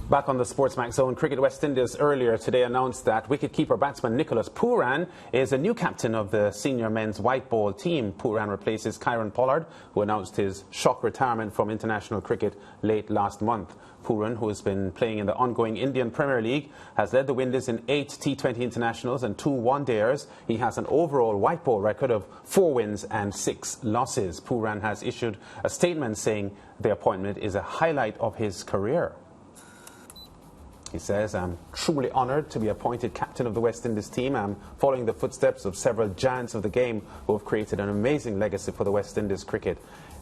Back on the SportsMax zone, Cricket West Indies earlier today announced that wicketkeeper batsman Nicholas Pooran is a new captain of the senior men's white ball team. Puran replaces Kieran Pollard, who announced his shock retirement from international cricket late last month. Puran, who has been playing in the ongoing Indian Premier League, has led the Windies in 8 T20 internationals and 2 one-dayers. He has an overall white ball record of 4 wins and 6 losses. Puran has issued a statement saying the appointment is a highlight of his career. He says, "I'm truly honoured to be appointed captain of the West Indies team. I'm following the footsteps of several giants of the game who have created an amazing legacy for the West Indies cricket.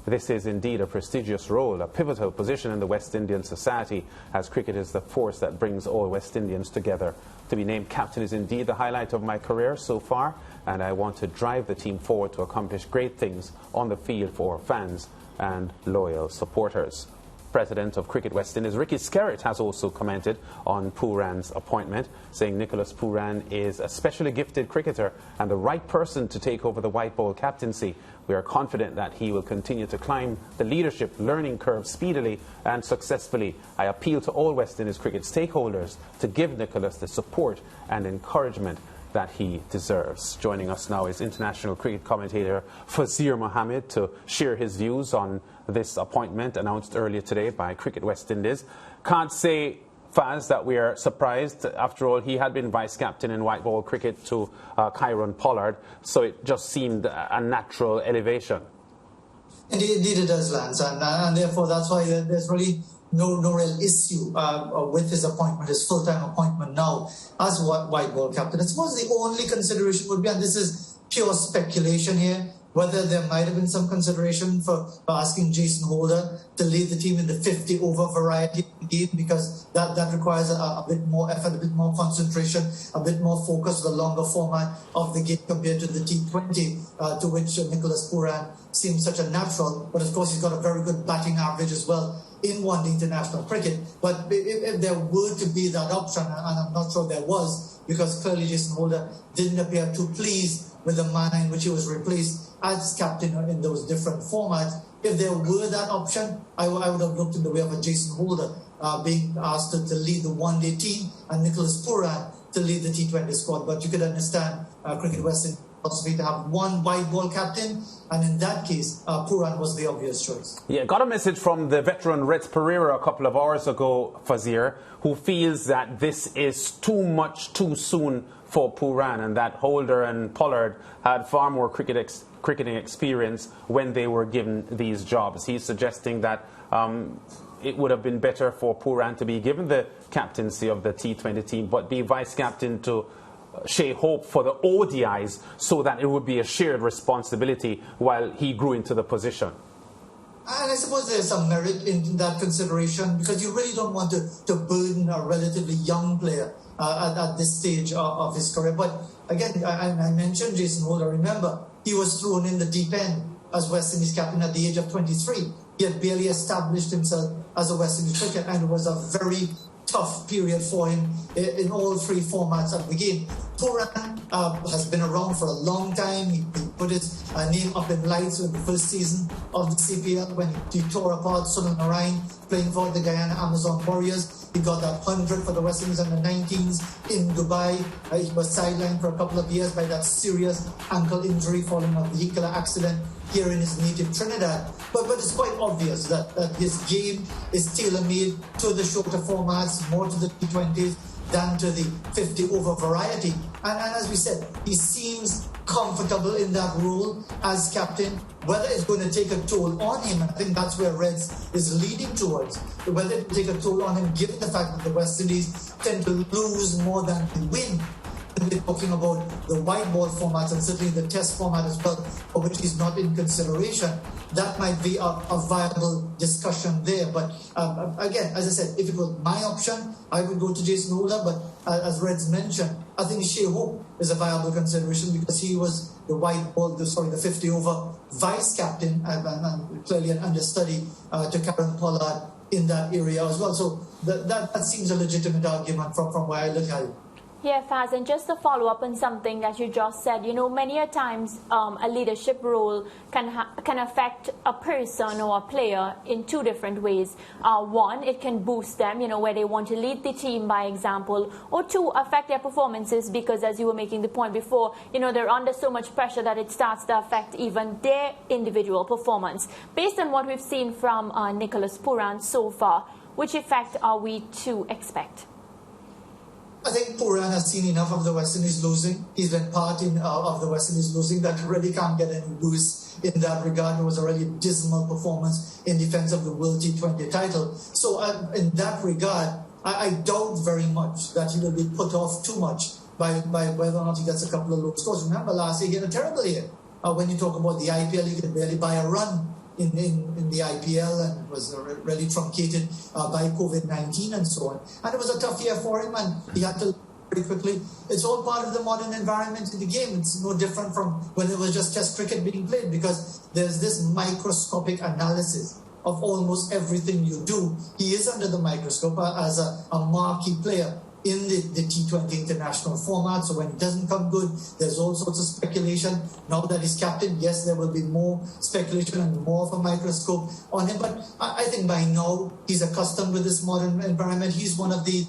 This is indeed a prestigious role, a pivotal position in the West Indian society, as cricket is the force that brings all West Indians together. To be named captain is indeed the highlight of my career so far, and I want to drive the team forward to accomplish great things on the field for fans and loyal supporters." President of Cricket West Indies, Ricky Skerritt, has also commented on Puran's appointment, saying Nicholas Pooran is a specially gifted cricketer and the right person to take over the white ball captaincy. We are confident that he will continue to climb the leadership learning curve speedily and successfully. I appeal to all West Indies cricket stakeholders to give Nicholas the support and encouragement that he deserves. Joining us now is international cricket commentator Fazeer Mohammed to share his views on this appointment announced earlier today by Cricket West Indies. Can't say, Faz, that we are surprised. After all, he had been vice-captain in white ball cricket to Kieran Pollard, so it just seemed a natural elevation. Indeed it does, Lance, and therefore that's why there's really no real issue with his appointment, his full-time appointment now as white ball captain. I suppose the only consideration would be, and this is pure speculation here, whether there might have been some consideration for asking Jason Holder to lead the team in the 50-over variety game, because that requires a bit more effort, a bit more concentration, a bit more focus, the longer format of the game compared to the T20, to which Nicholas Pooran seems such a natural. But of course, he's got a very good batting average as well in one-day international cricket. But if there were to be that option, and I'm not sure there was, because clearly Jason Holder didn't appear too pleased with the manner in which he was replaced as captain in those different formats. If there were that option, I would have looked in the way of a Jason Holder being asked to lead the one-day team and Nicholas Pooran to lead the T20 squad. But you could understand Cricket West Indies philosophy to have one white ball captain, and in that case, Puran was the obvious choice. Yeah, got a message from the veteran Reds Pereira a couple of hours ago, Fazeer, who feels that this is too much too soon for Puran, and that Holder and Pollard had far more cricketing experience when they were given these jobs. He's suggesting that it would have been better for Puran to be given the captaincy of the T20 team, but be vice-captain to share hope for the ODIs, so that it would be a shared responsibility while he grew into the position. And I suppose there's some merit in that consideration, because you really don't want to burden a relatively young player at this stage of his career. But again, I mentioned Jason Holder. Remember, he was thrown in the deep end as West Indies captain at the age of 23. He had barely established himself as a West Indies cricketer, and it was a very tough period for him in all 3 formats of the game. Puran has been around for a long time. He put his name up in lights in the first season of the CPL when he tore apart Sunil Narayan playing for the Guyana Amazon Warriors. He got that 100 for the West Indies under 19s in Dubai. He was sidelined for a couple of years by that serious ankle injury following a vehicular accident here in his native Trinidad. But it's quite obvious that his game is tailor-made to the shorter formats, more to the T20s than to the 50-over variety. And as we said, he seems comfortable in that role as captain. Whether it's going to take a toll on him, I think that's where Reds is leading towards. Whether it will take a toll on him, given the fact that the West Indies tend to lose more than they win. And we're talking about the white ball formats and certainly the test format as well, for which he's not in consideration. That might be a viable discussion there. But again, as I said, if it was my option, I would go to Jason Holder. But as Reds mentioned, I think Shea Hope is a viable consideration, because he was the white ball, the 50-over vice captain and clearly an understudy to Kieran Pollard in that area as well. So that seems a legitimate argument from where I look at it. Yeah, Faz, and just to follow up on something that you just said, you know, many a times a leadership role can affect a person or a player in two different ways. One, it can boost them, you know, where they want to lead the team by example, or two, affect their performances because, as you were making the point before, you know, they're under so much pressure that it starts to affect even their individual performance. Based on what we've seen from Nicholas Pooran so far, which effect are we to expect? I think Puran has seen enough of the West Indies losing. He's been part of the West Indies losing that really can't get any boost in that regard. It was a really dismal performance in defense of the World T20 title. So in that regard, I doubt very much that he will be put off too much by whether or not he gets a couple of low scores. Remember, last year he had a terrible year. When you talk about the IPL, he could barely buy a run in the IPL, and it was really truncated by COVID-19 and so on. And it was a tough year for him, and he had to pretty quickly. It's all part of the modern environment in the game. It's no different from when it was just Test cricket being played, because there's this microscopic analysis of almost everything you do. He is under the microscope as a marquee player in the T20 international format. So when it doesn't come good, there's all sorts of speculation. Now that he's captain, yes, there will be more speculation and more of a microscope on him. But I think by now he's accustomed with this modern environment. He's one of the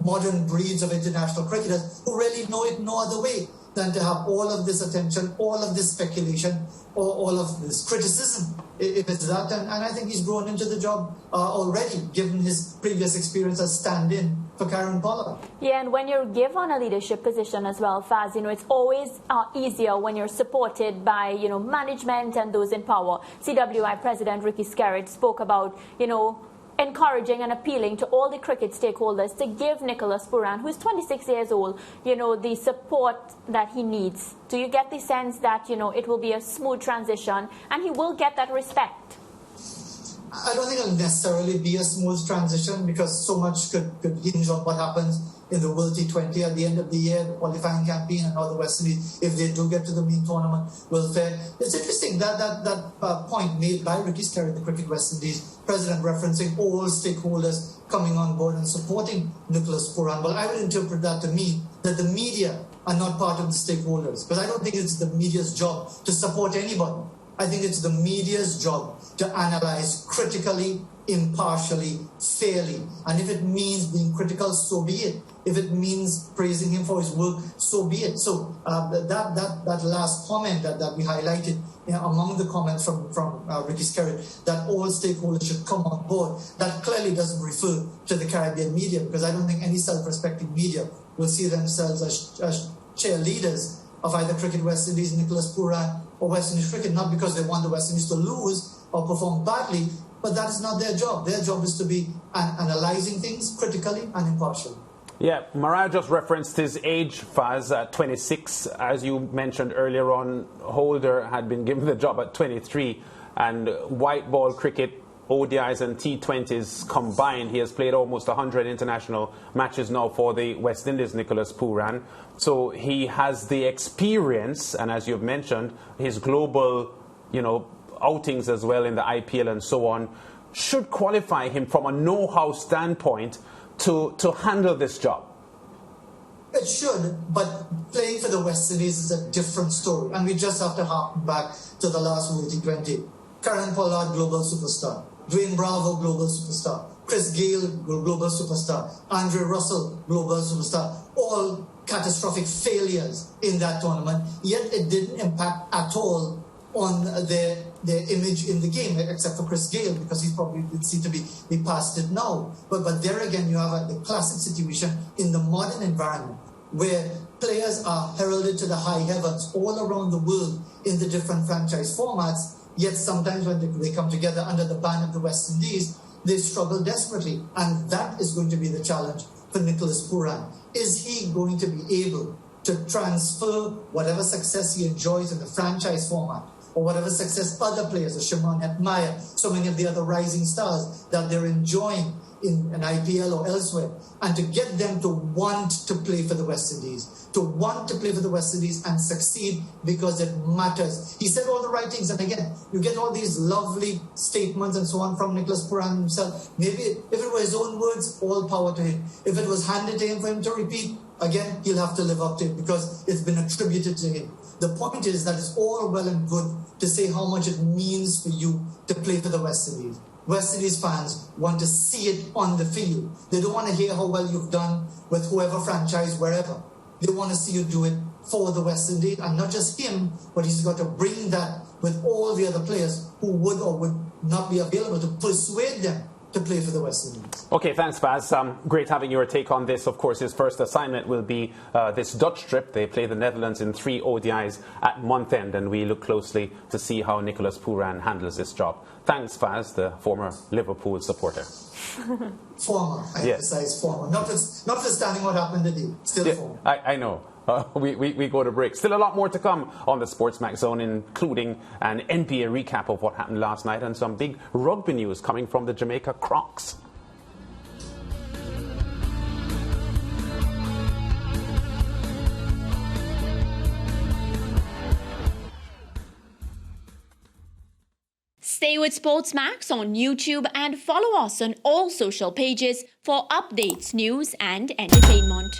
modern breeds of international cricketers who really know it no other way than to have all of this attention, all of this speculation, or all of this criticism, if it's that. And I think he's grown into the job already, given his previous experience as stand-in for Kieron Pollard. Yeah, and when you're given a leadership position as well, Faz, you know, it's always easier when you're supported by, you know, management and those in power. CWI President Ricky Skerritt spoke about, you know, encouraging and appealing to all the cricket stakeholders to give Nicholas Pooran, who's 26 years old, you know, the support that he needs. Do you get the sense that, you know, it will be a smooth transition and he will get that respect? I don't think it'll necessarily be a smooth transition, because so much could hinge on what happens in the World T20 at the end of the year, the qualifying campaign, and how the West Indies, if they do get to the main tournament, will fare. It's interesting that point made by Ricky Skerritt, the Cricket West Indies president, referencing all stakeholders coming on board and supporting Nicholas Pooran. Well, I would interpret that to mean that the media are not part of the stakeholders, because I don't think it's the media's job to support anybody. I think it's the media's job to analyze critically, impartially, fairly. And if it means being critical, so be it. If it means praising him for his work, so be it. So that last comment that we highlighted, you know, among the comments from Ricky Skerritt, that all stakeholders should come on board, that clearly doesn't refer to the Caribbean media, because I don't think any self-respecting media will see themselves as cheerleaders of either Cricket West Indies, Nicholas Pooran, or West Indies cricket, not because they want the West Indies to lose or perform badly, but that is not their job. Their job is to be analysing things critically and impartially. Yeah, Mariah just referenced his age, Faz, at 26. As you mentioned earlier on, Holder had been given the job at 23, and white ball cricket, ODIs and T20s combined, he has played almost 100 international matches now for the West Indies, Nicholas Pooran. So he has the experience, and as you've mentioned, his global, you know, outings as well in the IPL and so on, should qualify him from a know-how standpoint to handle this job. It should, but playing for the West Indies is a different story. And we just have to harken back to the last World T20. Kieron Pollard, global superstar. Dwayne Bravo, global superstar. Chris Gayle, global superstar. Andre Russell, global superstar. All catastrophic failures in that tournament, yet it didn't impact at all on their image in the game, except for Chris Gayle, because he's probably seem to be past it now. But there again, you have the classic situation in the modern environment, where players are heralded to the high heavens all around the world in the different franchise formats, yet sometimes when they come together under the ban of the West Indies, they struggle desperately. And that is going to be the challenge for Nicholas Pooran. Is he going to be able to transfer whatever success he enjoys in the franchise format, or whatever success other players, Shimon Hetmyer, so many of the other rising stars that they're enjoying in an IPL or elsewhere, and to get them to want to play for the West Indies, to want to play for the West Indies and succeed because it matters. He said all the right things, and again, you get all these lovely statements and so on from Nicholas Pooran himself. Maybe if it were his own words, all power to him. If it was handed to him for him to repeat, again, he'll have to live up to it because it's been attributed to him. The point is that it's all well and good to say how much it means for you to play for the West Indies. West Indies fans want to see it on the field. They don't want to hear how well you've done with whoever franchise, wherever. They want to see you do it for the West Indies, and not just him, but he's got to bring that with all the other players who would or would not be available to persuade them to play for the West Indies. Okay, thanks, Baz. Great having your take on this. Of course, his first assignment will be this Dutch trip. They play the Netherlands in 3 ODIs at month end, and we look closely to see how Nicholas Pooran handles this job. Thanks, Baz, the former Liverpool supporter. Former, I emphasize former. Notwithstanding what happened today, still former. I know. We go to break. Still a lot more to come on the SportsMax Zone, including an NBA recap of what happened last night and some big rugby news coming from the Jamaica Crocs. Stay with SportsMax on YouTube and follow us on all social pages for updates, news and entertainment.